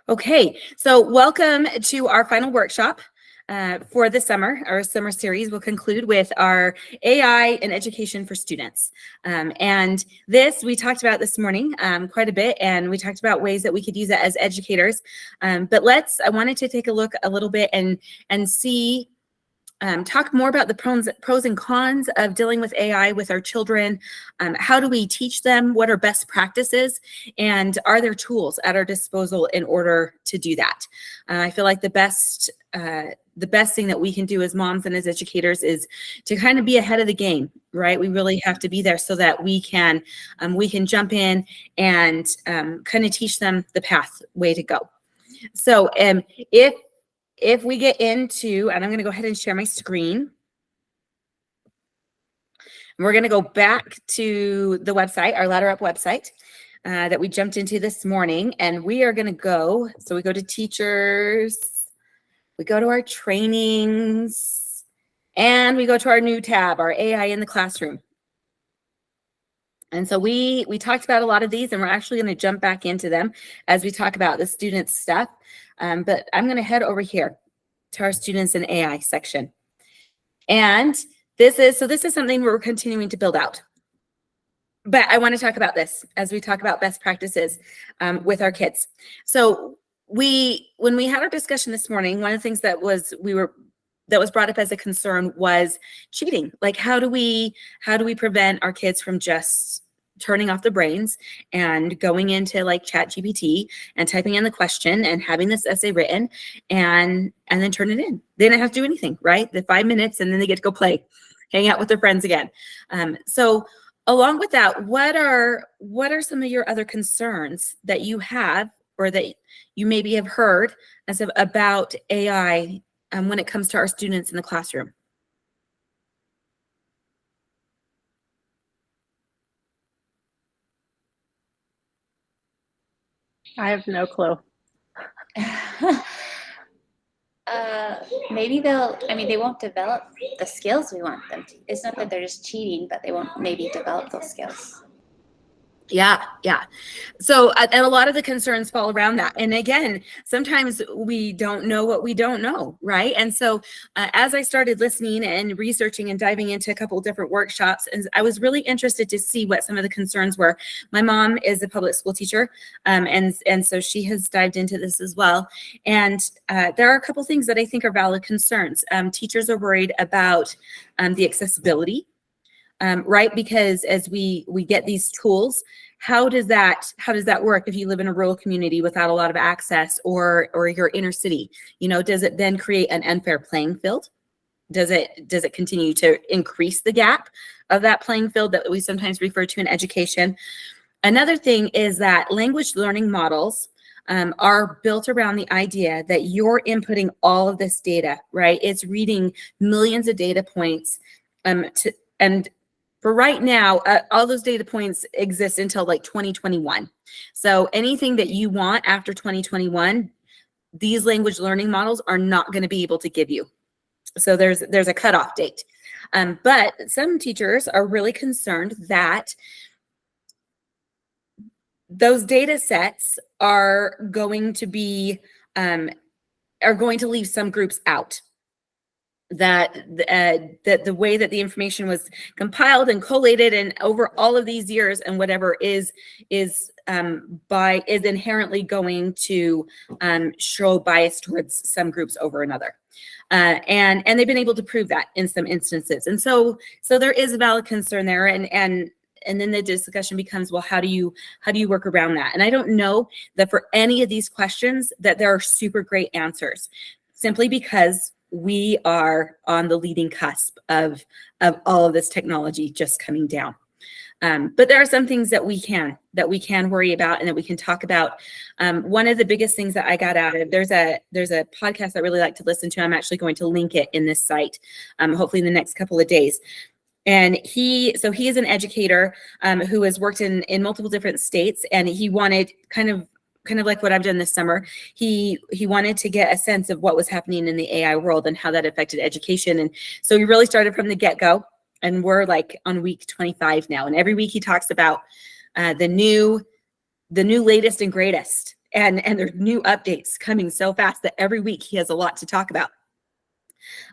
Okay, so welcome to our final workshop for the summer. Our summer series will conclude with our AI and education for students. And this we talked about this morning quite a bit, and we talked about ways that we could use it as educators. But I wanted to take a look a little bit and see talk more about the pros and cons of dealing with AI with our children. How do we teach them? What are best practices? And are there tools at our disposal in order to do that? I feel like the best thing that we can do as moms and as educators is to kind of be ahead of the game, right? We really have to be there so that we can jump in and kind of teach them the pathway to go. So if we get into, and I'm going to go ahead and share my screen. We're going to go back to the website, our Ladder Up website that we jumped into this morning. And we are going to go, so we go to teachers, we go to our trainings, and we go to our new tab, our AI in the classroom. And so we talked about a lot of these, and we're actually going to jump back into them as we talk about the students stuff. But I'm going to head over here to our students in AI section. And this is something we're continuing to build out. But I want to talk about this as we talk about best practices with our kids. So when we had our discussion this morning, one of the things that was brought up as a concern was cheating. Like, how do we prevent our kids from just turning off their brains and going into like ChatGPT and typing in the question and having this essay written and then turn it in? They don't have to do anything, right? The 5 minutes, and then they get to go play, hang out with their friends again. So along with that, what are some of your other concerns that you have or that you maybe have heard about AI when it comes to our students in the classroom? I have no clue. Maybe they won't develop the skills we want them to. It's not that they're just cheating, but they won't maybe develop those skills. Yeah. So, and a lot of the concerns fall around that. And again, sometimes we don't know what we don't know, right? And so as I started listening and researching and diving into a couple of different workshops, and I was really interested to see what some of the concerns were. My mom is a public school teacher, and so she has dived into this as well. And there are a couple things that I think are valid concerns. Teachers are worried about the accessibility. Right? Because as we get these tools, how does that work if you live in a rural community without a lot of access, or your inner city? Does it then create an unfair playing field? Does it continue to increase the gap of that playing field that we sometimes refer to in education? Another thing is that language learning models are built around the idea that you're inputting all of this data, right? It's reading millions of data points and for right now, all those data points exist until like 2021. So anything that you want after 2021, these language learning models are not going to be able to give you. So there's a cutoff date. But some teachers are really concerned that those data sets are going to leave some groups out. That the way that the information was compiled and collated and over all of these years and whatever is inherently going to show bias towards some groups over another. And they've been able to prove that in some instances. And so there is a valid concern there, and then the discussion becomes, well, how do you work around that? And I don't know that for any of these questions that there are super great answers, simply because we are on the leading cusp of all of this technology just coming down. But there are some things that we can worry about and that we can talk about. One of the biggest things that I got out of, there's a podcast I really like to listen to. I'm actually going to link it in this site, hopefully in the next couple of days. And he is an educator who has worked in multiple different states, and he wanted kind of like what I've done this summer. He wanted to get a sense of what was happening in the AI world and how that affected education. And so he really started from the get-go, and we're like on week 25 now. And every week he talks about the new latest and greatest. and there's new updates coming so fast that every week he has a lot to talk about.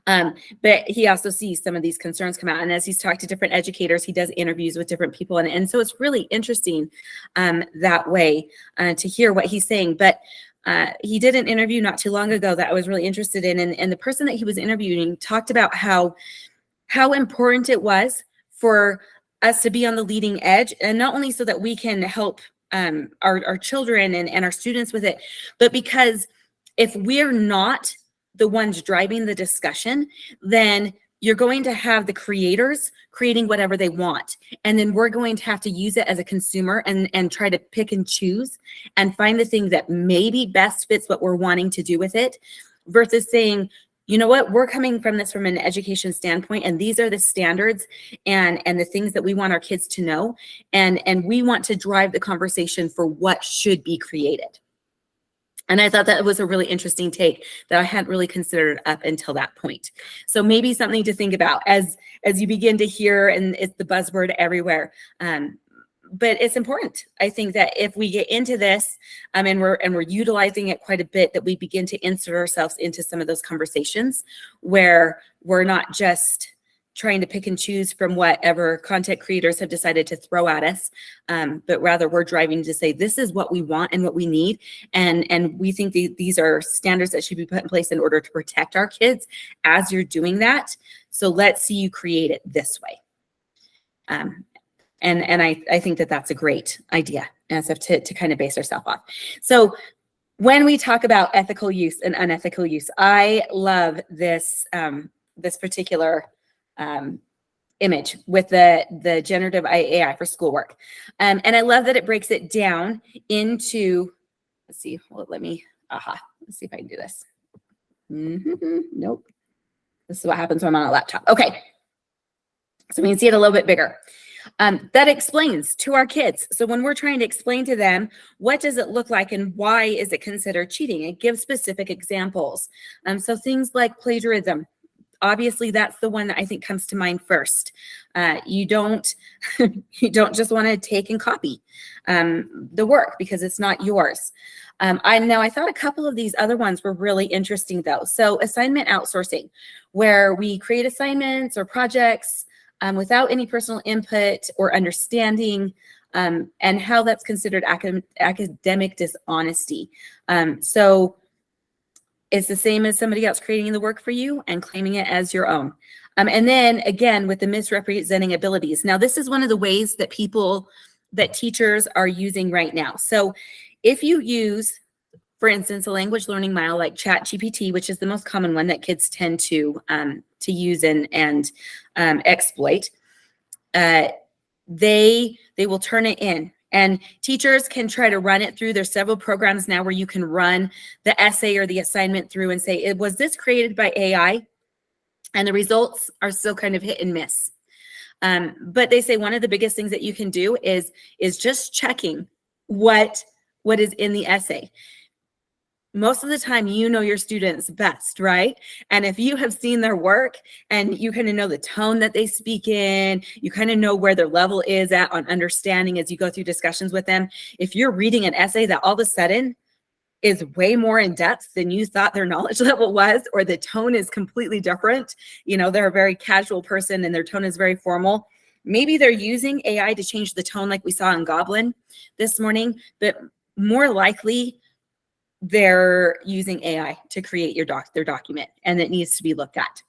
But he also sees some of these concerns come out. And as he's talked to different educators, he does interviews with different people. And so it's really interesting that way to hear what he's saying. But he did an interview not too long ago that I was really interested in. And the person that he was interviewing talked about how important it was for us to be on the leading edge. And not only so that we can help our children and our students with it, but because if we're not the ones driving the discussion, then you're going to have the creators creating whatever they want. And then we're going to have to use it as a consumer and try to pick and choose and find the thing that maybe best fits what we're wanting to do with it, versus saying, you know what, we're coming from this from an education standpoint, and these are the standards and the things that we want our kids to know. And we want to drive the conversation for what should be created. And I thought that was a really interesting take that I hadn't really considered up until that point. So maybe something to think about as you begin to hear, and it's the buzzword everywhere. But it's important, I think, that if we get into this and we're utilizing it quite a bit, that we begin to insert ourselves into some of those conversations where we're not just trying to pick and choose from whatever content creators have decided to throw at us, but rather we're driving to say, this is what we want and what we need. And we think these are standards that should be put in place in order to protect our kids as you're doing that. So let's see you create it this way. And I think that that's a great idea as if to kind of base ourselves off. So when we talk about ethical use and unethical use, I love this, this particular image with the generative AI for schoolwork. And I love that it breaks it down into, let's see, well, let's see if I can do this. Nope. This is what happens when I'm on a laptop. Okay. So we can see it a little bit bigger. That explains to our kids. So when we're trying to explain to them, what does it look like and why is it considered cheating? It gives specific examples. So things like plagiarism. Obviously, that's the one that I think comes to mind first. You don't just want to take and copy the work because it's not yours. I thought a couple of these other ones were really interesting though. So assignment outsourcing, where we create assignments or projects without any personal input or understanding, and how that's considered academic dishonesty. So it's the same as somebody else creating the work for you and claiming it as your own. And then again, with the misrepresenting abilities. Now, this is one of the ways that teachers are using right now. So if you use, for instance, a language learning model like ChatGPT, which is the most common one that kids tend to use and exploit, they will turn it in. And teachers can try to run it through. There's several programs now where you can run the essay or the assignment through and say, was this created by AI? And the results are still kind of hit and miss. But they say one of the biggest things that you can do is just checking what is in the essay. Most of the time, you know your students best, right? And if you have seen their work and you kind of know the tone that they speak in, you kind of know where their level is at on understanding as you go through discussions with them. If you're reading an essay that all of a sudden is way more in depth than you thought their knowledge level was, or the tone is completely different, they're a very casual person and their tone is very formal. Maybe they're using AI to change the tone like we saw in Goblin this morning, but more likely, they're using AI to create their document, and it needs to be looked at.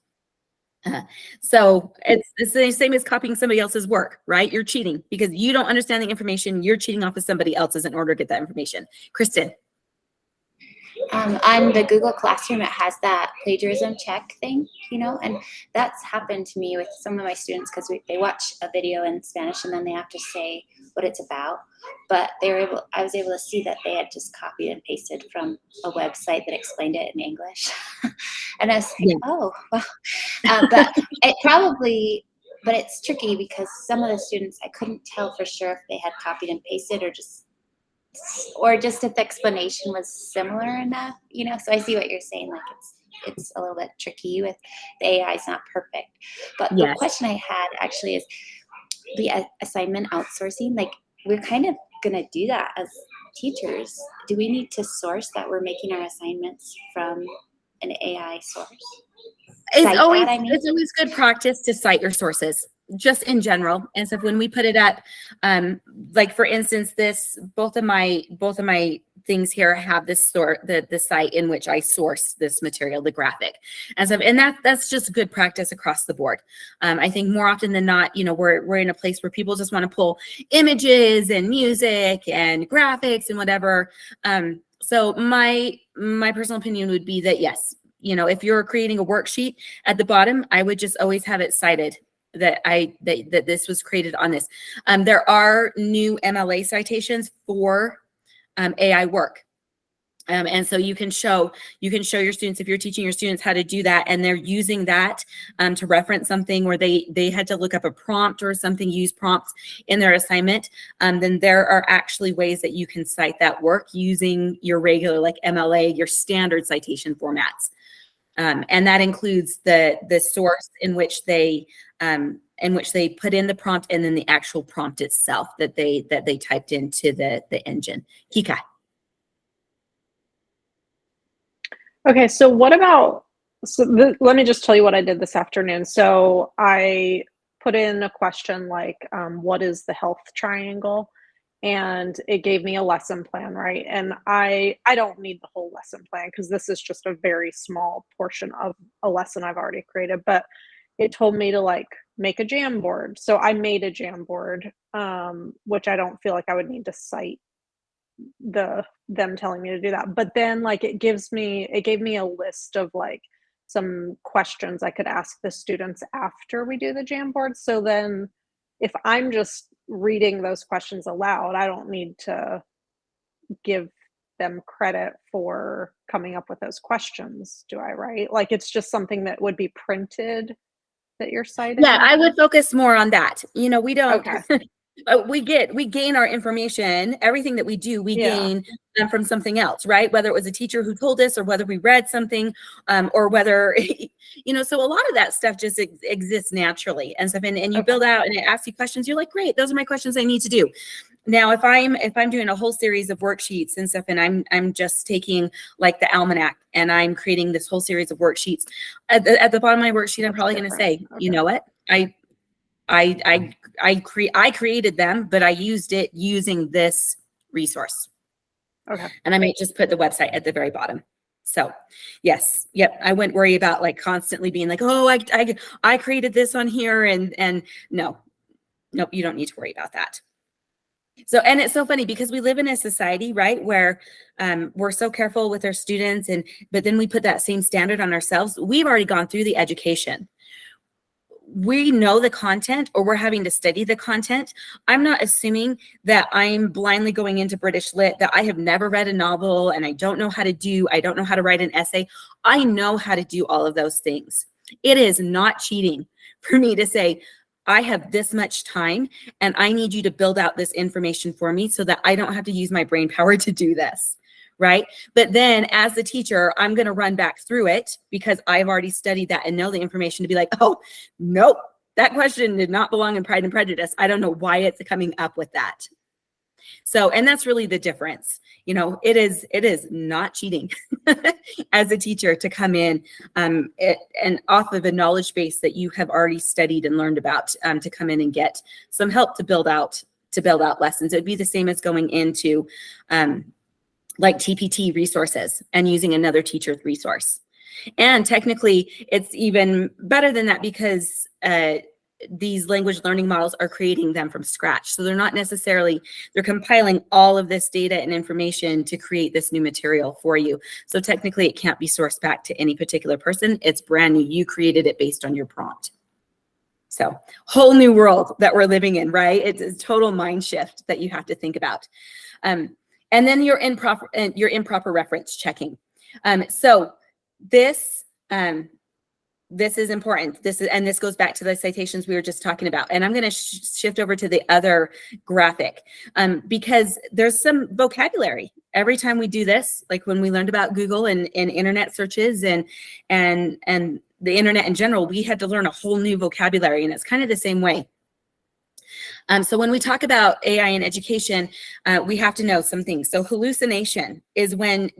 So it's the same as copying somebody else's work, right? You're cheating because you don't understand the information. You're cheating off of somebody else's in order to get that information. Kristen. On the Google Classroom, it has that plagiarism check thing, and that's happened to me with some of my students because they watch a video in Spanish and then they have to say what it's about. But I was able to see that they had just copied and pasted from a website that explained it in English. And I was like, yeah. Oh, wow. But it's tricky because some of the students, I couldn't tell for sure if they had copied and pasted or just if the explanation was similar enough, so I see what you're saying. Like it's a little bit tricky with the AI is not perfect. But yes. The question I had actually is the assignment outsourcing. Like we're kind of going to do that as teachers, do we need to source that we're making our assignments from an AI source? Cite that, I mean? It's always good practice to cite your sources, just in general. And so when we put it up, like for instance, both of my things here have this the site in which I source this material, the graphic. And that's just good practice across the board. I think more often than not, we're in a place where people just want to pull images and music and graphics and whatever. So my personal opinion would be that yes, if you're creating a worksheet, at the bottom, I would just always have it cited that this was created on this. There are new MLA citations for AI work. And so you can show your students, if you're teaching your students how to do that and they're using that to reference something where they had to look up a prompt or something, use prompts in their assignment, then there are actually ways that you can cite that work using your regular like MLA, your standard citation formats. And that includes the source in which they put in the prompt and then the actual prompt itself that they typed into the engine. Kika. Okay, so what about, let me just tell you what I did this afternoon. So I put in a question like, what is the health triangle? And it gave me a lesson plan, right? And I don't need the whole lesson plan because this is just a very small portion of a lesson I've already created, but it told me to like make a Jamboard. So I made a Jamboard, which I don't feel like I would need to cite them telling me to do that. But then like it gave me a list of like some questions I could ask the students after we do the Jamboard. So then if I'm just reading those questions aloud, I don't need to give them credit for coming up with those questions, do I, right? Like it's just something that would be printed that you're citing? Yeah, I would focus more on that. We don't, Okay. we gain our information, everything that we do, we gain from something else, right? Whether it was a teacher who told us or whether we read something, or whether, so a lot of that stuff just exists naturally and stuff. And you build out and it asks you questions. You're like, great, those are my questions I need to do. Now, if I'm doing a whole series of worksheets and stuff, and I'm just taking like the almanac and I'm creating this whole series of worksheets, at the bottom of my worksheet, I'm probably going to say, you know what, I created them, but I used it using this resource. Okay. And I might just put the website at the very bottom. So yes, yep. I wouldn't worry about like constantly being like, oh, I created this on here, and no, you don't need to worry about that. So, and it's so funny because we live in a society, right, where we're so careful with our students, but then we put that same standard on ourselves. We've already gone through the education. We know the content, or we're having to study the content. I'm not assuming that I'm blindly going into British Lit, that I have never read a novel and I don't know how to write an essay. I know how to do all of those things. It is not cheating for me to say, I have this much time and I need you to build out this information for me so that I don't have to use my brain power to do this, right? But then as the teacher, I'm going to run back through it because I've already studied that and know the information to be like, oh, nope, that question did not belong in Pride and Prejudice. I don't know why it's coming up with that. So, and that's really the difference. It is not cheating as a teacher to come in and off of a knowledge base that you have already studied and learned about, to come in and get some help to build out lessons. It'd be the same as going into like TPT resources and using another teacher's resource. And technically, it's even better than that because these language learning models are creating them from scratch. So they're compiling all of this data and information to create this new material for you. So technically it can't be sourced back to any particular person. It's brand new. You created it based on your prompt. So whole new world that we're living in, right? It's a total mind shift that you have to think about. And then your improper reference checking. So this is important. This goes back to the citations we were just talking about. And I'm going to shift over to the other graphic because there's some vocabulary. Every time we do this, like when we learned about Google and internet searches and the internet in general, we had to learn a whole new vocabulary. And it's kind of the same way. So when we talk about AI in education, we have to know some things. So hallucination is when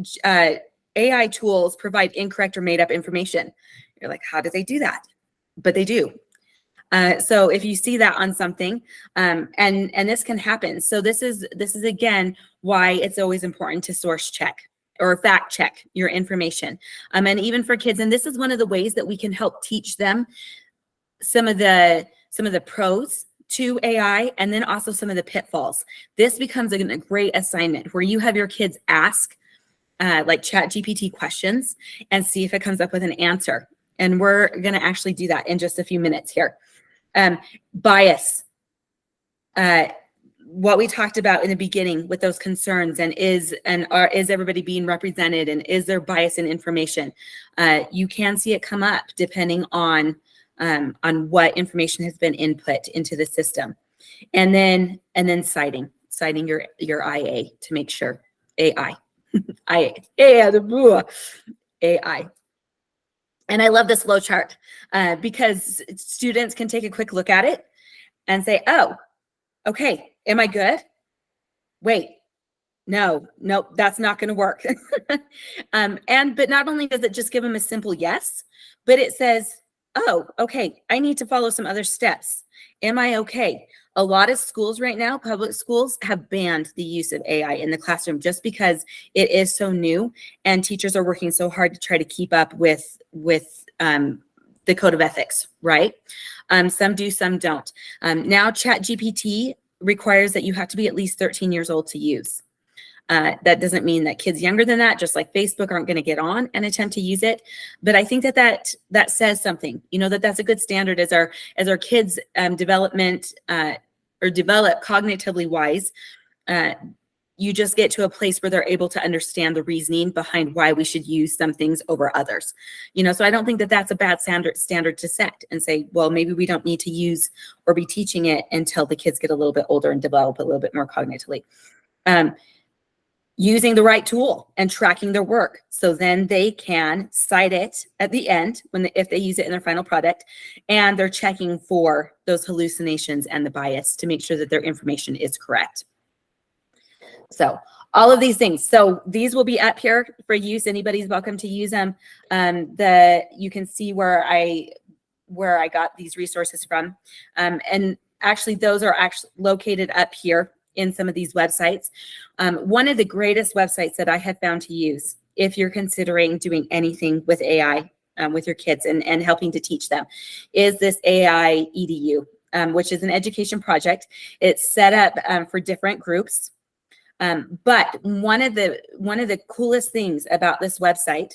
AI tools provide incorrect or made up information. You're like, how do they do that? But they do. So if you see that on something, and this can happen. So this is again why it's always important to source check or fact check your information. And even for kids, and this is one of the ways that we can help teach them some of the pros to AI, and then also some of the pitfalls. This becomes a great assignment where you have your kids ask like ChatGPT questions and see if it comes up with an answer. And we're going to actually do that in just a few minutes here. Bias, what we talked about in the beginning with those concerns, and is everybody being represented, and is there bias in information? You can see it come up depending on what information has been input into the system, and then citing your IA to make sure AI. AI. And I love this flow chart because students can take a quick look at it and say, oh, okay, am I good? Wait, no, that's not going to work. But not only does it just give them a simple yes, but it says, oh, okay, I need to follow some other steps. Am I okay? A lot of schools right now, public schools, have banned the use of AI in the classroom just because it is so new, and teachers are working so hard to try to keep up with the code of ethics, right? Some do, some don't. Now ChatGPT requires that you have to be at least 13 years old to use. That doesn't mean that kids younger than that, just like Facebook, aren't going to get on and attempt to use it. But I think that says something, that's a good standard as our kids development or develop cognitively wise. You just get to a place where they're able to understand the reasoning behind why we should use some things over others. So I don't think that that's a bad standard to set and say, well, maybe we don't need to use or be teaching it until the kids get a little bit older and develop a little bit more cognitively. Using the right tool and tracking their work, so then they can cite it at the end if they use it in their final product, and they're checking for those hallucinations and the bias to make sure that their information is correct. So all of these things. So these will be up here for use. Anybody's welcome to use them. You can see where I got these resources from, and actually those are actually located up here in some of these websites. One of the greatest websites that I have found to use if you're considering doing anything with AI with your kids and helping to teach them is this AI EDU, which is an education project. It's set up for different groups. But one of the coolest things about this website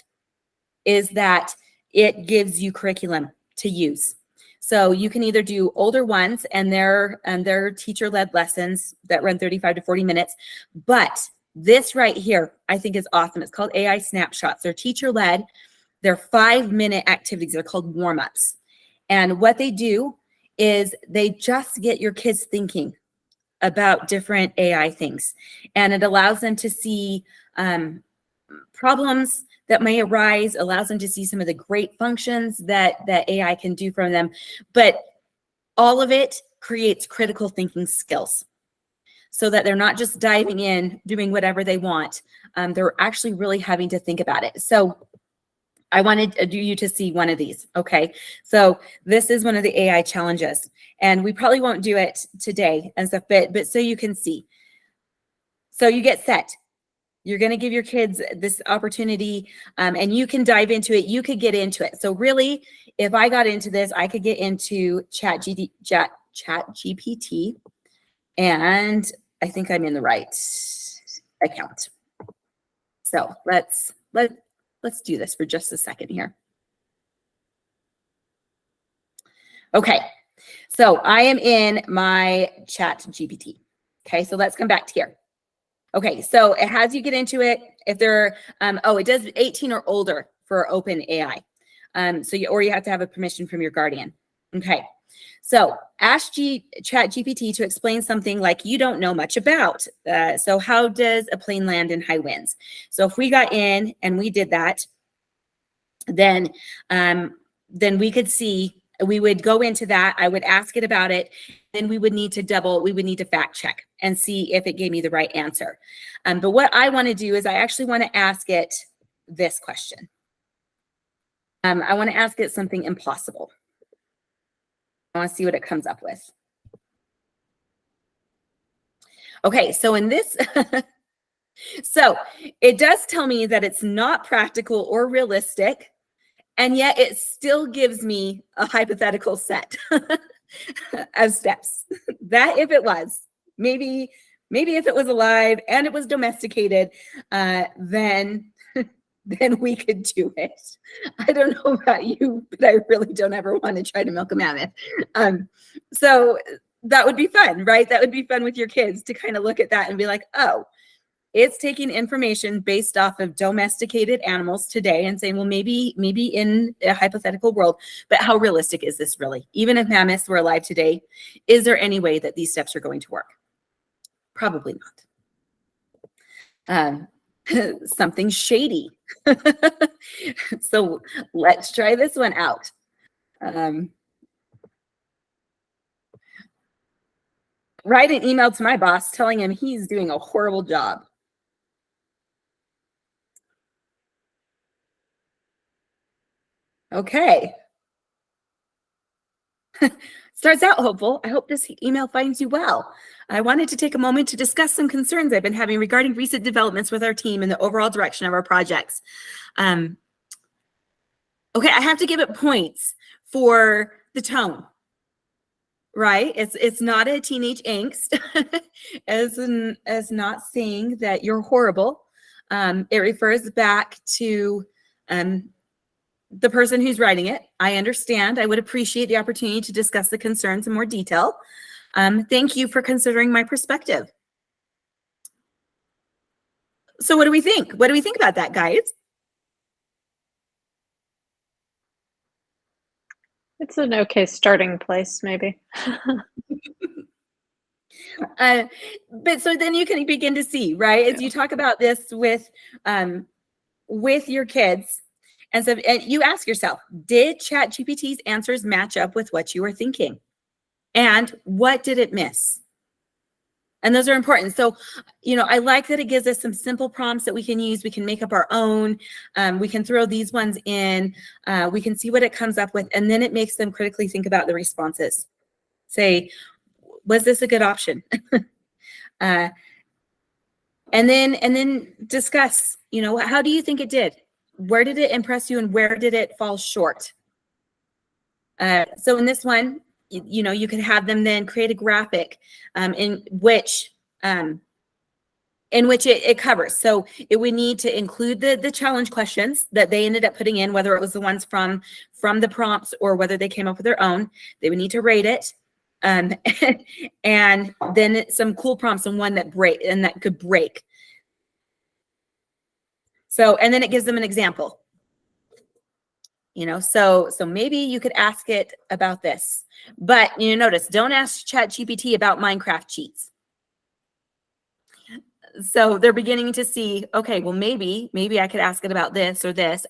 is that it gives you curriculum to use. So you can either do older ones and they're teacher-led lessons that run 35 to 40 minutes. But this right here, I think is awesome. It's called AI Snapshots. They're teacher-led. They're 5-minute activities. They're called warm-ups. And what they do is they just get your kids thinking about different AI things. And it allows them to see problems that may arise, allows them to see some of the great functions that AI can do for them. But all of it creates critical thinking skills so that they're not just diving in, doing whatever they want. They're actually really having to think about it. So I wanted you to see one of these, okay? So this is one of the AI challenges, and we probably won't do it today as a fit, but so you can see. So you get set. You're going to give your kids this opportunity, and you can dive into it. You could get into it. So really, if I got into this, I could get into ChatGPT, and I think I'm in the right account. So let's do this for just a second here. Okay, so I am in my ChatGPT. Okay, so let's come back to here. Okay, so it has you get into it. If they're, it does 18 or older for open AI. Or you have to have a permission from your guardian. Okay, so ask ChatGPT to explain something like you don't know much about. So how does a plane land in high winds? So if we got in and we did that, then we could see We would go into that. I would ask it about it. Then we would need to fact check and see if it gave me the right answer. But what I want to do is I actually want to ask it this question. I want to ask it something impossible. I want to see what it comes up with. Okay, so in this, so it does tell me that it's not practical or realistic, and yet it still gives me a hypothetical set of steps. That if it was, maybe if it was alive and it was domesticated, then we could do it. I don't know about you, but I really don't ever want to try to milk a mammoth. So that would be fun, right? That would be fun with your kids to kind of look at that and be like, oh, it's taking information based off of domesticated animals today and saying, well, maybe in a hypothetical world, but how realistic is this really? Even if mammoths were alive today, is there any way that these steps are going to work? Probably not. Something shady. So let's try this one out. Write an email to my boss telling him he's doing a horrible job. Okay. Starts out hopeful. I hope this email finds you well. I wanted to take a moment to discuss some concerns I've been having regarding recent developments with our team and the overall direction of our projects. Okay, I have to give it points for the tone, right? It's not a teenage angst, as not saying that you're horrible. It refers back to the person who's writing it. I understand. I would appreciate the opportunity to discuss the concerns in more detail. Thank you for considering my perspective. So what do we think? What do we think about that, guys? It's an okay starting place, maybe. But so then you can begin to see, right? As you talk about this with your kids, and so and you ask yourself, did ChatGPT's answers match up with what you were thinking? And what did it miss? And those are important. So, I like that it gives us some simple prompts that we can use. We can make up our own. We can throw these ones in. We can see what it comes up with. And then it makes them critically think about the responses. Say, was this a good option? And then discuss, how do you think it did? Where did it impress you and where did it fall short? So in this one, you could have them then create a graphic in which it covers. So it would need to include the challenge questions that they ended up putting in, whether it was the ones from the prompts or whether they came up with their own. They would need to rate it. And then some cool prompts and one that could break. So, and then it gives them an example. So maybe you could ask it about this, but notice, don't ask ChatGPT about Minecraft cheats. So they're beginning to see, okay, well, maybe I could ask it about this,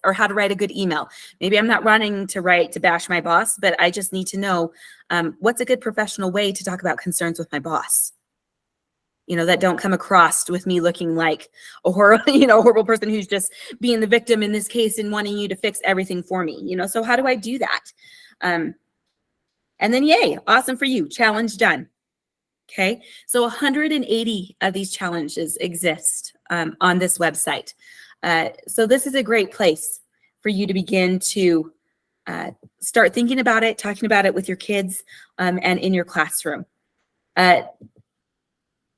or how to write a good email. Maybe I'm not running to bash my boss, but I just need to know what's a good professional way to talk about concerns with my boss. That don't come across with me looking like a horrible person who's just being the victim in this case and wanting you to fix everything for me. So how do I do that? And then, yay, awesome for you. Challenge done. Okay, so 180 of these challenges exist on this website. So this is a great place for you to begin to start thinking about it, talking about it with your kids and in your classroom.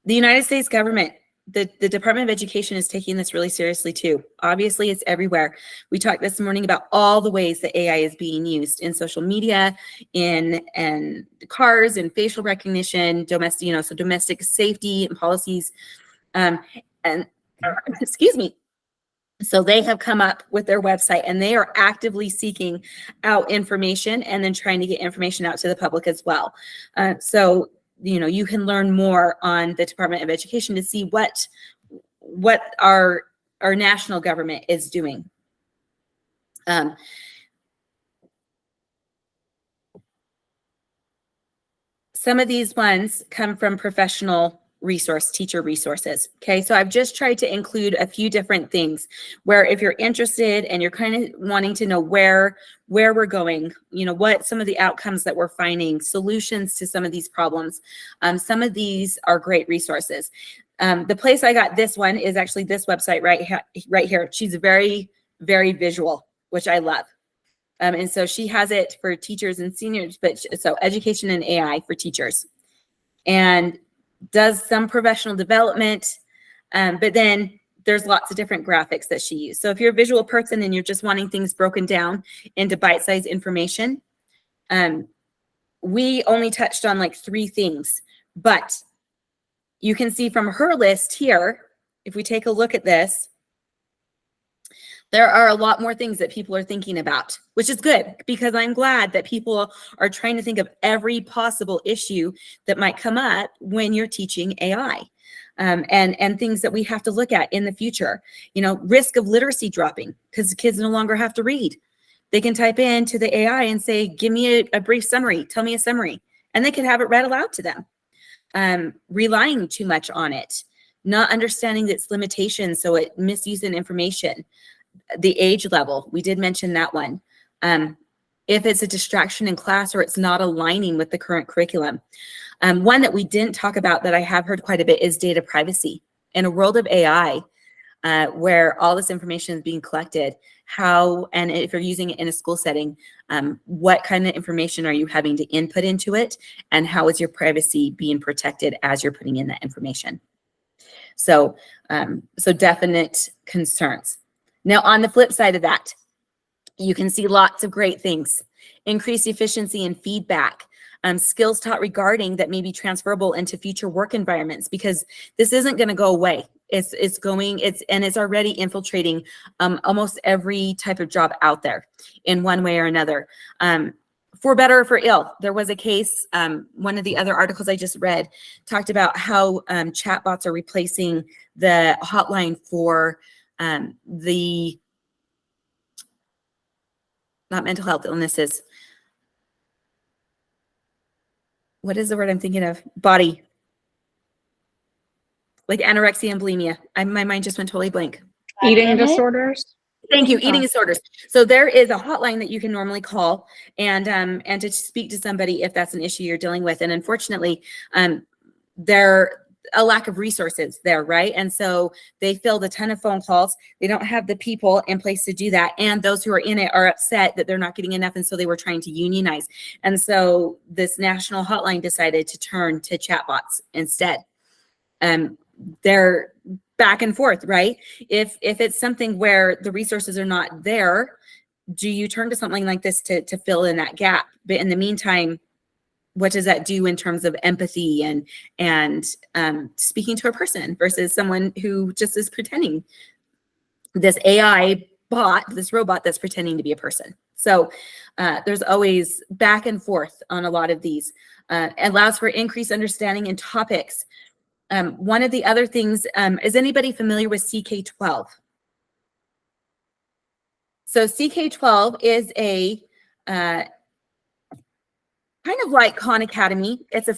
The United States government, the Department of Education is taking this really seriously too. Obviously, it's everywhere. We talked this morning about all the ways that AI is being used in social media, in cars, in facial recognition, domestic safety and policies. And excuse me. So they have come up with their website and they are actively seeking out information and then trying to get information out to the public as well. So you can learn more on the Department of Education to see what our national government is doing. some of these ones come from professional teacher resources. Okay, so I've just tried to include a few different things where if you're interested and you're kind of wanting to know where we're going, what some of the outcomes that we're finding, solutions to some of these problems, some of these are great resources. The place I got this one is actually this website right here. She's very, very visual, which I love. And so she has it for teachers and seniors, so education and AI for teachers, and does some professional development, but then there's lots of different graphics that she used. So if you're a visual person and you're just wanting things broken down into bite-sized information, we only touched on like 3 things, but you can see from her list here, if we take a look at this, there are a lot more things that people are thinking about, which is good because I'm glad that people are trying to think of every possible issue that might come up when you're teaching AI, and things that we have to look at in the future. Risk of literacy dropping because kids no longer have to read. They can type into the AI and say, give me a brief summary, tell me a summary, and they can have it read aloud to them. Relying too much on it, not understanding its limitations, so it misusing information. The age level, we did mention that one. If it's a distraction in class or it's not aligning with the current curriculum. One that we didn't talk about that I have heard quite a bit is data privacy. In a world of AI, where all this information is being collected, and if you're using it in a school setting, what kind of information are you having to input into it, and how is your privacy being protected as you're putting in that information? So definite concerns. Now, on the flip side of that, you can see lots of great things. Increased efficiency and feedback, skills taught regarding that may be transferable into future work environments, because this isn't going to go away. It's already infiltrating almost every type of job out there in one way or another. For better or for ill. There was a case, one of the other articles I just read talked about how chatbots are replacing the hotline for not mental health illnesses. What is the word I'm thinking of? Body. Like anorexia and bulimia. My mind just went totally blank. Eating disorders. Thank you. Eating disorders. So there is a hotline that you can normally call and to speak to somebody if that's an issue you're dealing with. And unfortunately, there a lack of resources there, right? And so they filled a ton of phone calls. They don't have the people in place to do that. And those who are in it are upset that they're not getting enough. And so they were trying to unionize. And so this national hotline decided to turn to chatbots instead. They're back and forth, right? If it's something where the resources are not there, do you turn to something like this to fill in that gap? But in the meantime, what does that do in terms of empathy and speaking to a person versus someone who just is pretending? This AI bot, this robot that's pretending to be a person. So there's always back and forth on a lot of these. Allows for increased understanding in topics. One of the other things, is anybody familiar with CK12? So CK12 is a kind of like Khan Academy. It's a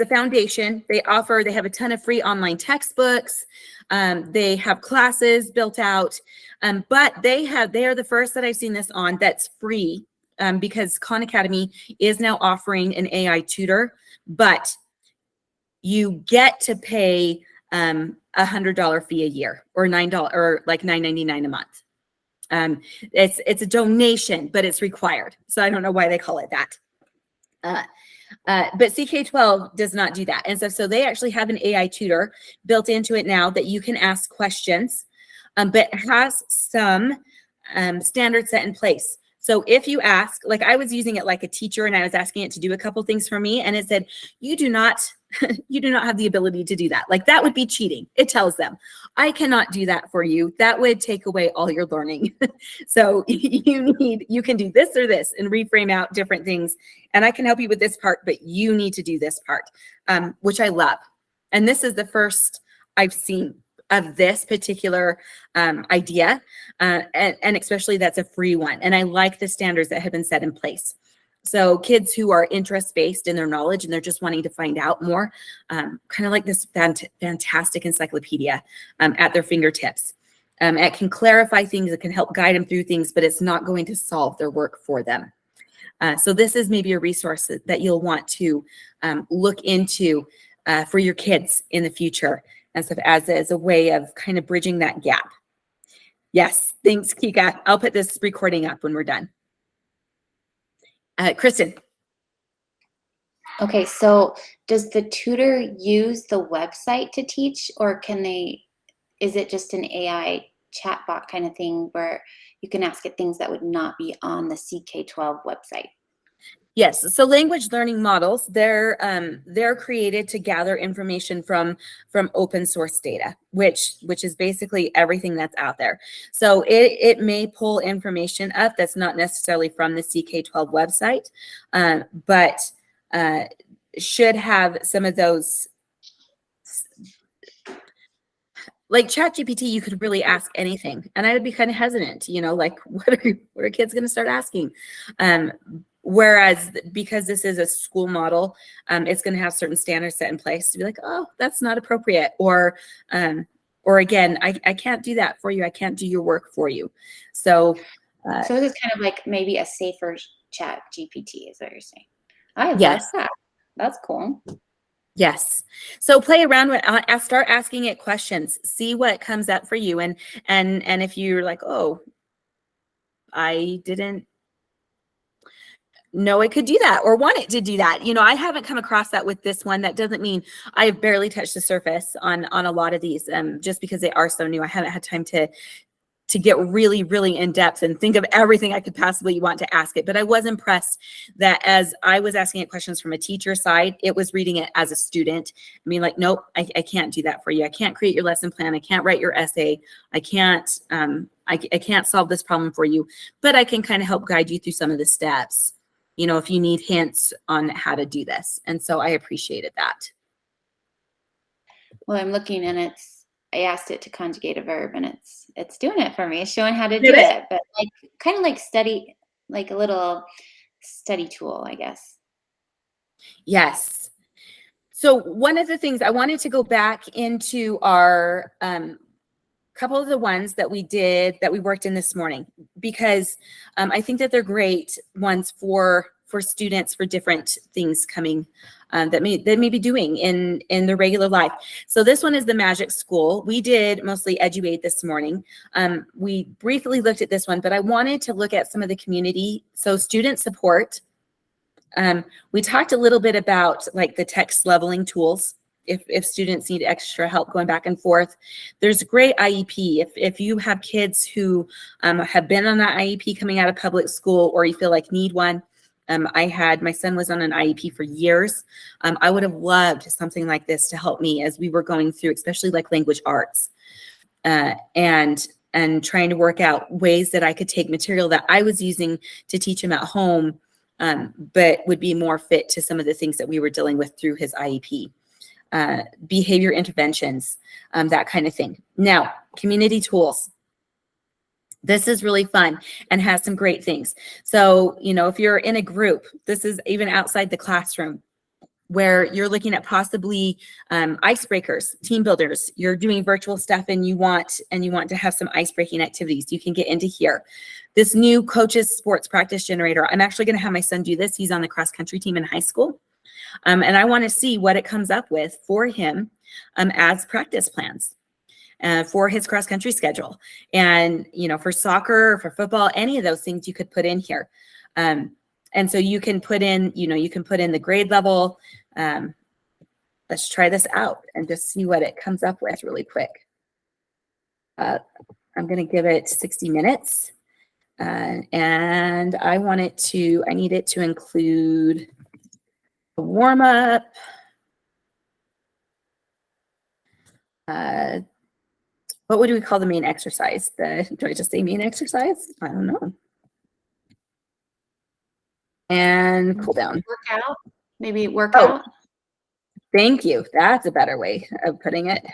foundation. They have a ton of free online textbooks. They have classes built out, but they are the first that I've seen this on that's free, because Khan Academy is now offering an AI tutor, but you get to pay $100 fee a year, or $9 or like $9.99 a month. It's a donation, but it's required. So I don't know why they call it that. But CK12 does not do that. And so they actually have an AI tutor built into it now that you can ask questions, but it has some standards set in place. So if you ask, like I was using it like a teacher and I was asking it to do a couple things for me, and it said, you do not have the ability to do that. Like that would be cheating. It tells them, I cannot do that for you. That would take away all your learning. So you can do this or this and reframe out different things. And I can help you with this part, but you need to do this part, which I love. And this is the first I've seen of this particular idea, and especially that's a free one. And I like the standards that have been set in place. So kids who are interest-based in their knowledge and they're just wanting to find out more, kind of like this fantastic encyclopedia at their fingertips. It can clarify things, it can help guide them through things, but it's not going to solve their work for them. So this is maybe a resource that you'll want to look into for your kids in the future as a way of kind of bridging that gap. Yes, thanks, Kika. I'll put this recording up when we're done. Kristen. Okay, so does the tutor use the website to teach, or is it just an AI chatbot kind of thing where you can ask it things that would not be on the CK12 website? Yes, so language learning models, they're created to gather information from open source data, which is basically everything that's out there. So it may pull information up that's not necessarily from the CK12 website, but should have some of those. Like ChatGPT, you could really ask anything, and I would be kind of hesitant, like what are kids going to start asking? Whereas because this is a school model, it's going to have certain standards set in place to be like, oh, that's not appropriate, or again, I can't do that for you. I can't do your work for you. So this is kind of like maybe a safer ChatGPT, is what you're saying. I yes. like that. That's cool. Yes. So play around with, start asking it questions, see what comes up for you. And if you're like, oh, I didn't know it could do that or want it to do that. I haven't come across that with this one. That doesn't mean I've barely touched the surface on a lot of these, just because they are so new. I haven't had time to get really, really in depth and think of everything I could possibly want to ask it. But I was impressed that as I was asking it questions from a teacher side, it was reading it as a student. I mean, like, nope, I can't do that for you. I can't create your lesson plan. I can't write your essay. I can't solve this problem for you, but I can kind of help guide you through some of the steps, if you need hints on how to do this. And so I appreciated that. Well, I'm looking and I asked it to conjugate a verb and it's doing it for me. It's showing how to do it, but kind of like study, like a little study tool, I guess. Yes. So one of the things I wanted to go back into our couple of the ones that we worked in this morning, because I think that they're great ones for students for different things coming that may be doing in their regular life. So this one is the Magic School. We did mostly Eduate this morning. We briefly looked at this one, but I wanted to look at some of the community. So student support. We talked a little bit about like the text leveling tools. If students need extra help going back and forth, there's a great IEP. If you have kids who have been on that IEP coming out of public school, or you feel like need one, my son was on an IEP for years. I would have loved something like this to help me as we were going through, especially like language arts, and trying to work out ways that I could take material that I was using to teach him at home, but would be more fit to some of the things that we were dealing with through his IEP. Behavior interventions, that kind of thing. Now, community tools. This is really fun and has some great things. So, if you're in a group, this is even outside the classroom, where you're looking at possibly icebreakers, team builders. You're doing virtual stuff and you want to have some ice-breaking activities. You can get into here. This new coaches sports practice generator. I'm actually going to have my son do this. He's on the cross-country team in high school. And I want to see what it comes up with for him as practice plans for his cross-country schedule. And, for soccer, for football, any of those things you could put in here. And so you can put in, the grade level. Let's try this out and just see what it comes up with really quick. I'm going to give it 60 minutes. And I need it to include a warm up. What would we call the main exercise? Do I just say main exercise? I don't know. And cool down. Workout, maybe workout. Oh, thank you. That's a better way of putting it.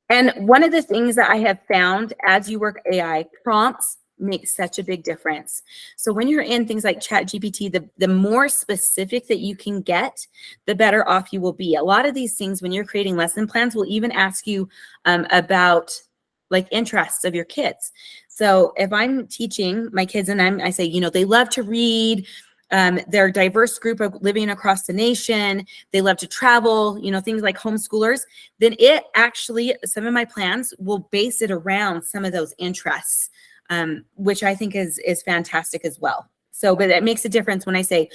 And one of the things that I have found as you work AI, prompts makes such a big difference. So when you're in things like ChatGPT, the more specific that you can get, the better off you will be. A lot of these things, when you're creating lesson plans, will even ask you about like interests of your kids. So if I'm teaching my kids and I say, you know, they love to read, they're a diverse group of living across the nation, they love to travel, you know, things like homeschoolers, then it actually, some of my plans will base it around some of those interests, which I think is fantastic as well. So, but it makes a difference when I say,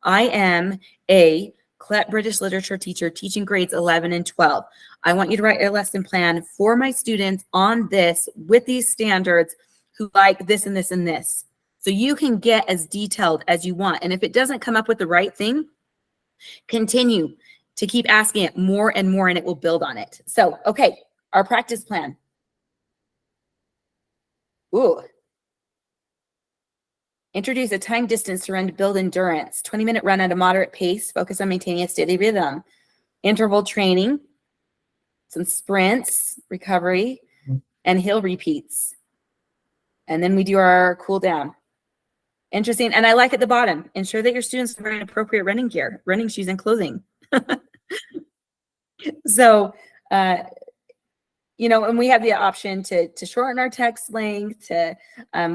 I am a CLEP British literature teacher teaching grades 11 and 12. I want you to write a lesson plan for my students on this with these standards who like this and this and this. So you can get as detailed as you want. And if it doesn't come up with the right thing, continue to keep asking it more and more, and it will build on it. So, okay, our practice plan. Ooh. Introduce a time distance to run to build endurance. 20-minute run at a moderate pace. Focus on maintaining a steady rhythm. Interval training. Some sprints, recovery, and hill repeats. And then we do our cool down. Interesting. And I like at the bottom, ensure that your students are wearing appropriate running gear, running shoes, and clothing. So, you know, and we have the option to shorten our text length, to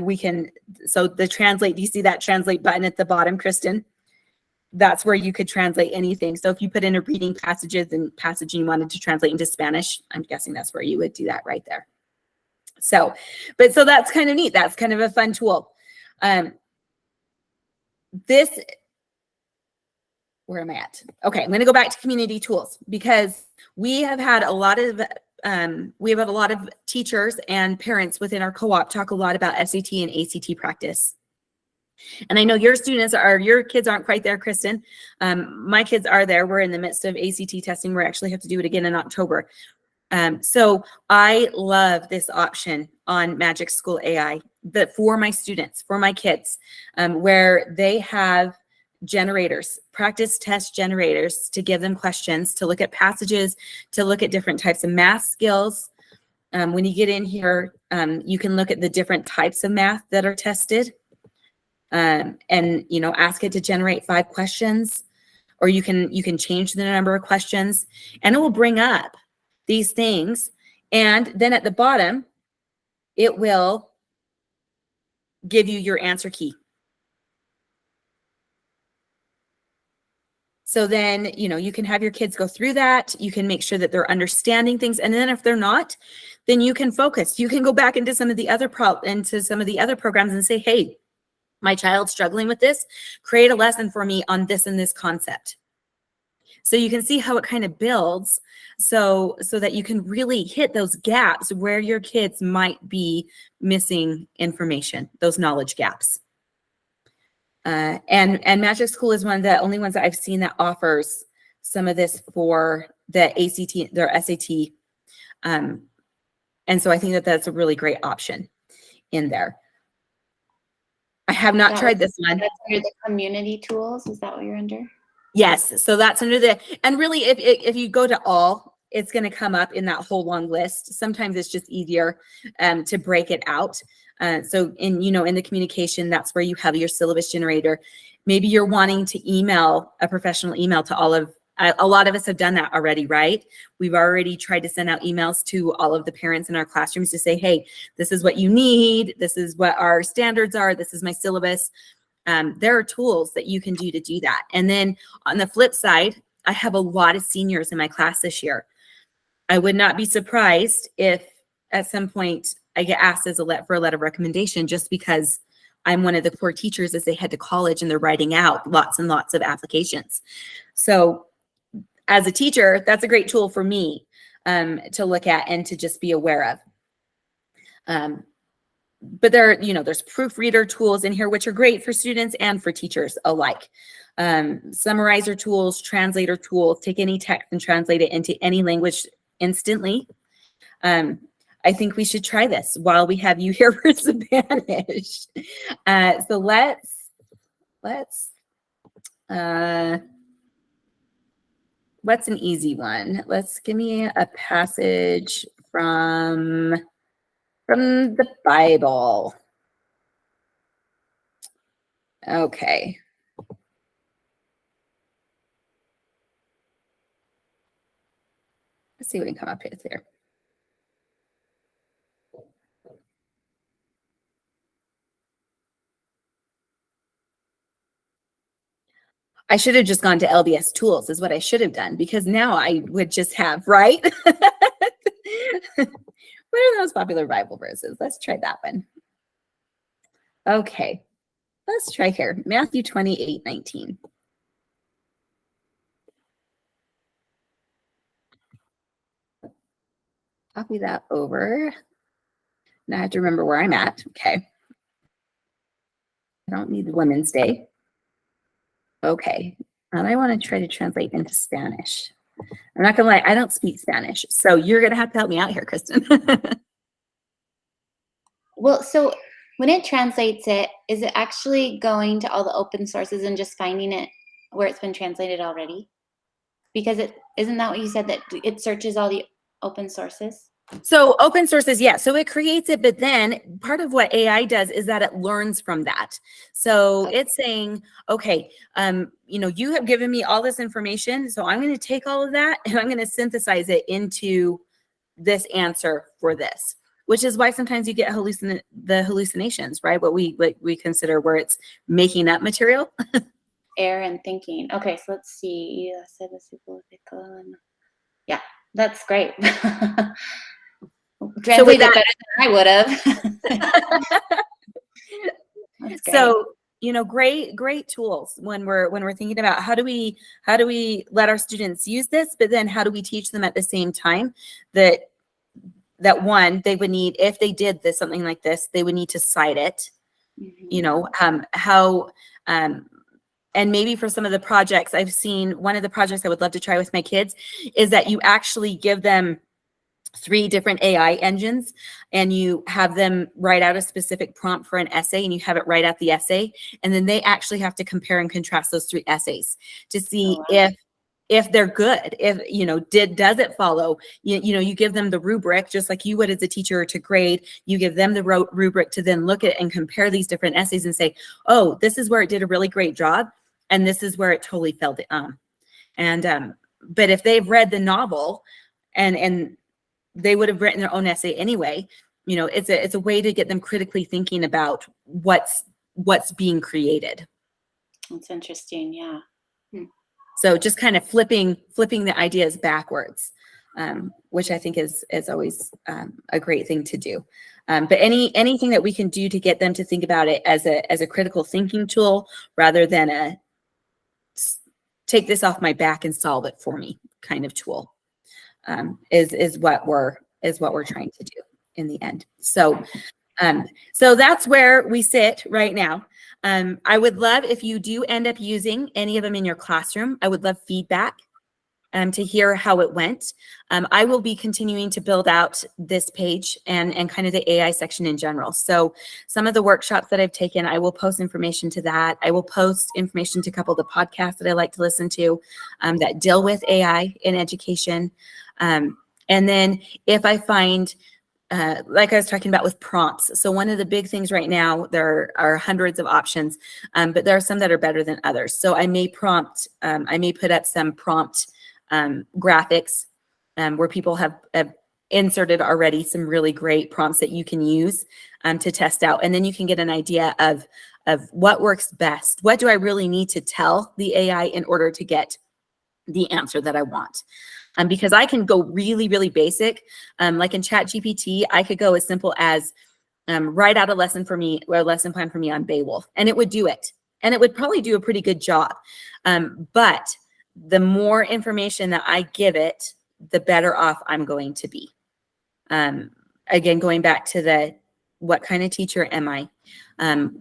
we can, so the translate, do you see that translate button at the bottom, Kristen? That's where you could translate anything. So if you put in a reading passages and passage you wanted to translate into Spanish, I'm guessing that's where you would do that right there. So, but so that's kind of neat. That's kind of a fun tool. This, where am I at? Okay, I'm going to go back to community tools because we have had a lot of teachers and parents within our co-op talk a lot about SAT and ACT practice. And I know your kids aren't quite there, Kristen. My kids are there. We're in the midst of ACT testing. We actually have to do it again in October. So I love this option on Magic School AI, but for my students, for my kids, where they have generators, practice test generators to give them questions, to look at passages, to look at different types of math skills. When you get in here, you can look at the different types of math that are tested, and, you know, ask it to generate 5 questions, or you can change the number of questions, and it will bring up these things. And then at the bottom, it will give you your answer key. So then, you know, you can have your kids go through that. You can make sure that they're understanding things. And then if they're not, then you can focus. You can go back into some of the other programs and say, hey, my child's struggling with this. Create a lesson for me on this and this concept. So you can see how it kind of builds so that you can really hit those gaps where your kids might be missing information, those knowledge gaps. And Magic School is one of the only ones that I've seen that offers some of this for the ACT, their SAT. And so I think that that's a really great option in there. I have not tried this one. That's under the community tools. Is that what you're under? Yes. So that's under the, and really if you go to all, it's going to come up in that whole long list. Sometimes it's just easier to break it out. So in the communication, that's where you have your syllabus generator. Maybe you're wanting to email a professional email to all of, a lot of us have done that already, right? We've already tried to send out emails to all of the parents in our classrooms to say, hey, this is what you need. This is what our standards are. This is my syllabus. There are tools that you can do to do that. And then on the flip side, I have a lot of seniors in my class this year. I would not be surprised if at some point I get asked for a letter of recommendation, just because I'm one of the core teachers as they head to college and they're writing out lots and lots of applications. So as a teacher, that's a great tool for me to look at and to just be aware of. But there's proofreader tools in here, which are great for students and for teachers alike. Summarizer tools, translator tools, take any text and translate it into any language instantly. I think we should try this while we have you here for Spanish. So let's what's an easy one? Give me a passage from the Bible. Okay. Let's see what we can come up with here. I should have just gone to LBS Tools is what I should have done, because now I would just have, right? What are those popular Bible verses? Let's try that one. Okay, let's try here. Matthew 28:19. Copy that over. Now I have to remember where I'm at. Okay. I don't need Women's Day. Okay. And I want to try to translate into Spanish. I'm not going to lie, I don't speak Spanish. So you're going to have to help me out here, Kristen. Well, so when it translates it, is it actually going to all the open sources and just finding it where it's been translated already? Because isn't that what you said, that it searches all the open sources? So open sources, yeah. So it creates it, but then part of what AI does is that it learns from that. So it's saying, okay, you have given me all this information, so I'm going to take all of that and I'm going to synthesize it into this answer for this, which is why sometimes you get the hallucinations, right? What we consider where it's making up material. Air and thinking. Okay, so let's see. Yeah, that's great. Translate it better than I would have. So, great tools when we're thinking about how do we let our students use this, but then how do we teach them at the same time that one, they would need, if they did something like this, they would need to cite it. And maybe for some of the projects I've seen, one of the projects I would love to try with my kids is that you actually give them 3 different AI engines and you have them write out a specific prompt for an essay, and you have it write out the essay. And then they actually have to compare and contrast those 3 essays to see if they're good, if, does it follow, you give them the rubric, just like you would as a teacher to grade, you give them the rubric to then look at and compare these different essays and say, oh, this is where it did a really great job. And this is where it totally failed. But if they've read the novel and they would have written their own essay anyway, it's a way to get them critically thinking about what's being created. That's interesting. Yeah. So just kind of flipping the ideas backwards, which I think is always a great thing to do. But anything that we can do to get them to think about it as a critical thinking tool rather than a take this off my back and solve it for me kind of tool is what we're trying to do in the end. So that's where we sit right now. I would love if you do end up using any of them in your classroom. I would love feedback to hear how it went. I will be continuing to build out this page and kind of the AI section in general. So some of the workshops that I've taken, I will post information to that. I will post information to a couple of the podcasts that I like to listen to that deal with AI in education. And then if I find, like I was talking about with prompts. So one of the big things right now, there are hundreds of options, but there are some that are better than others. So I may put up some prompt graphics where people have inserted already some really great prompts that you can use to test out. And then you can get an idea of what works best. What do I really need to tell the AI in order to get the answer that I want? Because I can go really, really basic. Like in ChatGPT, I could go as simple as write out a lesson for me or a lesson plan for me on Beowulf, and it would do it. And it would probably do a pretty good job. But the more information that I give it, the better off I'm going to be. Again, going back to what kind of teacher am I?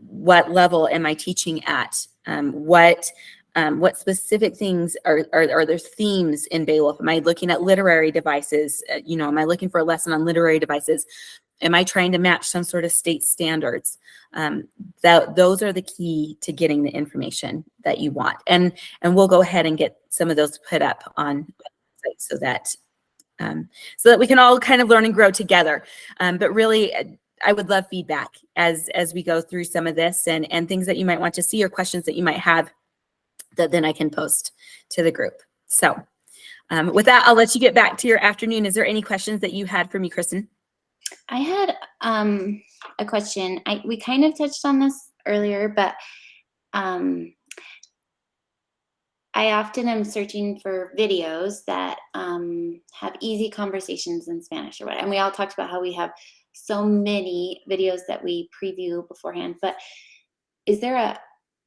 What level am I teaching at? What specific things are there themes in Beowulf? Am I looking at literary devices? Am I looking for a lesson on literary devices? Am I trying to match some sort of state standards? Those are the key to getting the information that you want. And we'll go ahead and get some of those put up on websites so that we can all kind of learn and grow together. But really, I would love feedback as we go through some of this, and things that you might want to see or questions that you might have that then I can post to the group. So with that, I'll let you get back to your afternoon. Is there any questions that you had for me, Kristen? I had a question. We kind of touched on this earlier, but I often am searching for videos that have easy conversations in Spanish or what. And we all talked about how we have so many videos that we preview beforehand. But is there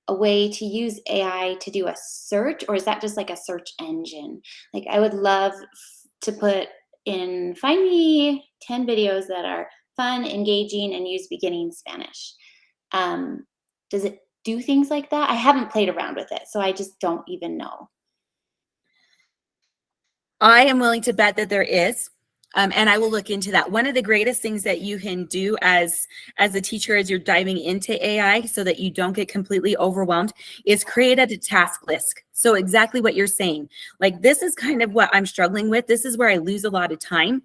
a way to use AI to do a search, or is that just like a search engine? Like, I would love to put in, find me 10 videos that are fun, engaging, and use beginning Spanish. Does it do things like that? I haven't played around with it, so I just don't even know. I am willing to bet that there is. And I will look into that. One of the greatest things that you can do as a teacher, as you're diving into AI, so that you don't get completely overwhelmed, is create a task list. So exactly what you're saying, like, this is kind of what I'm struggling with. This is where I lose a lot of time.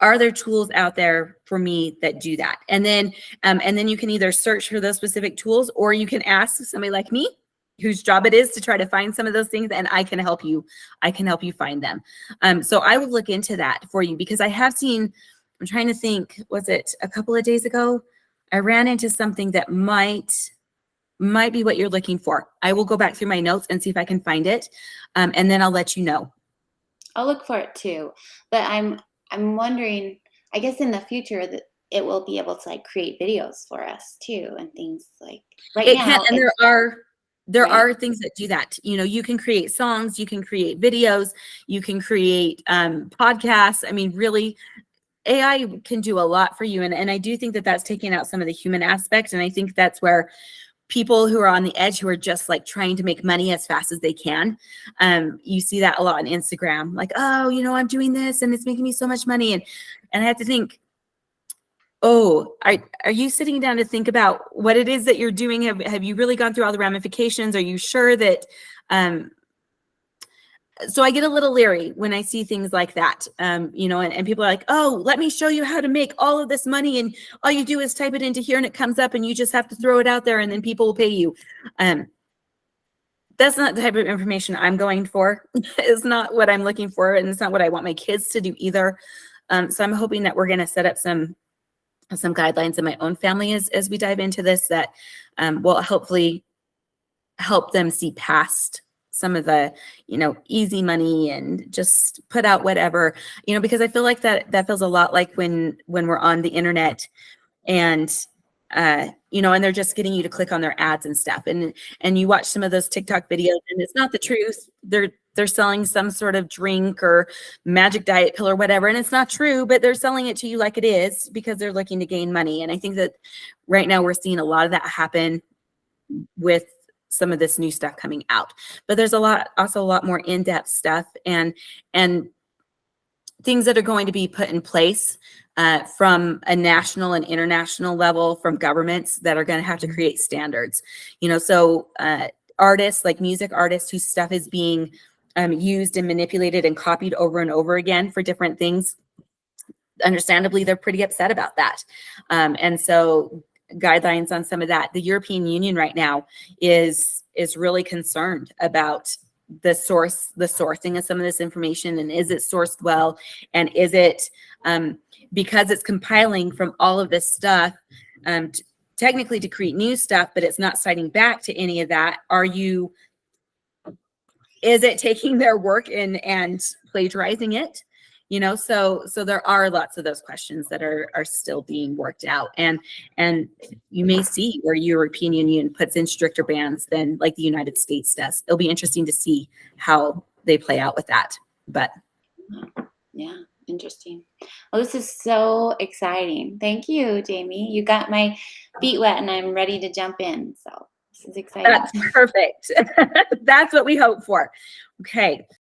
Are there tools out there for me that do that? And then you can either search for those specific tools, or you can ask somebody like me, whose job it is to try to find some of those things, and I can help you find them. So I will look into that for you, because I have seen, I'm trying to think, was it a couple of days ago, I ran into something that might be what you're looking for. I will go back through my notes and see if I can find it. And then I'll let you know. I'll look for it too. But I'm wondering, I guess in the future that it will be able to like create videos for us too, and things like right it now. Can, and there right? are things that do that. You know, you can create songs, you can create videos, you can create podcasts. I mean, really, AI can do a lot for you. And I do think that that's taking out some of the human aspect. And I think that's where people who are on the edge, who are just like trying to make money as fast as they can, you see that a lot on Instagram. Like, oh, you know, I'm doing this and it's making me so much money. And I have to think, oh, are you sitting down to think about what it is that you're doing? Have you really gone through all the ramifications? Are you sure that, so I get a little leery when I see things like that, you know, and people are like, oh, let me show you how to make all of this money. And all you do is type it into here and it comes up and you just have to throw it out there and then people will pay you. That's not the type of information I'm going for. It's not what I'm looking for. And it's not what I want my kids to do either. So I'm hoping that we're going to set up some guidelines in my own family as we dive into this, that will hopefully help them see past some of the, you know, easy money and just put out whatever, you know, because I feel like that feels a lot like when we're on the internet and, you know, and they're just getting you to click on their ads and stuff. And you watch some of those TikTok videos and it's not the truth. They're selling some sort of drink or magic diet pill or whatever. And it's not true, but they're selling it to you like it is because they're looking to gain money. And I think that right now we're seeing a lot of that happen with some of this new stuff coming out. But there's also a lot more in-depth stuff and things that are going to be put in place from a national and international level, from governments that are going to have to create standards. You know, so artists, like music artists whose stuff is being used and manipulated and copied over and over again for different things, understandably, they're pretty upset about that. And so guidelines on some of that. The European Union right now is really concerned about the sourcing of some of this information, and is it sourced well, and is it because it's compiling from all of this stuff technically to create new stuff, but it's not citing back to any of that. Is it taking their work and plagiarizing it? You know, so there are lots of those questions that are still being worked out, and you may see where European Union puts in stricter bans than like the United States does. It'll be interesting to see how they play out with that. But yeah, interesting. Well, this is so exciting. Thank you, Jamie. You got my feet wet, and I'm ready to jump in. So this is exciting. That's perfect. That's what we hope for. Okay.